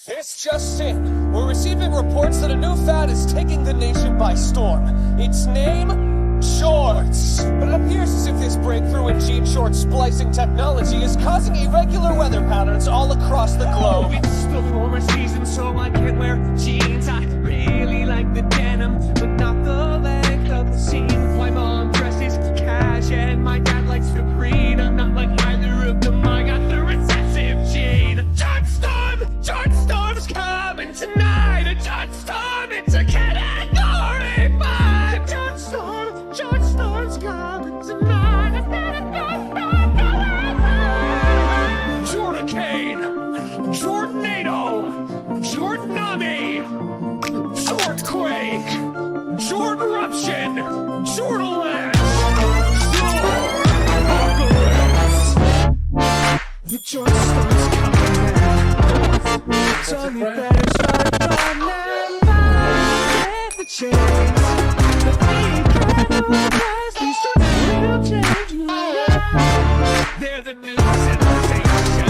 This just in. We're receiving reports that a new fad is taking the nation by storm. Its name, Jorts. But it appears as if this breakthrough in gene short splicing technology is causing irregular weather patterns all across the globe. It's the warmer season, so I can't wear jeans. I really like the denim, but not the length of the seam. My mom dresses cash and my dad likes to read. I'm not like either of them, I got the recessive gene. Jrtstorm's coming tonight. A Jrtstorm, it's a category 5. Jrtstorm's coming tonight. Jorticane, Jortnado, Jortnami, Jortquake, Jortruption, Jortalance, Jortapocalypse. The Jrtstorm's coming back. So you better start running by the chains. The big cast, these Jrtstorms will change your life. They're the new sensation.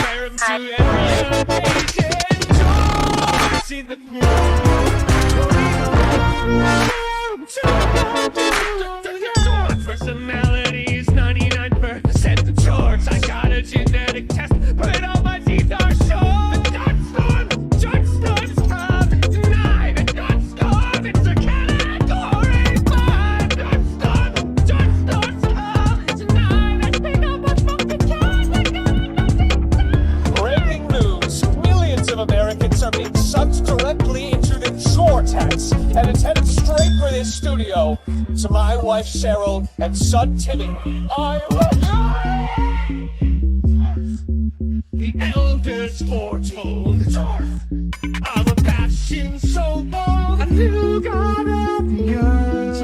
Wear them to every occasion. Jort, see the Jort personalities, 99% the Jorts. I got a genetic test, but all my teeth are short. The Jrtstorm's coming tonight. The Jrtstorm, it's a category 5. Jrtstorm's coming tonight. I think I'm a fucking cat. Breaking news. Millions of Americans are being sucked directly into the Jortex and it's headed straight for this studio. To my wife Cheryl and son Timmy. The elders foretold of a passion so bold, a new god of the earth.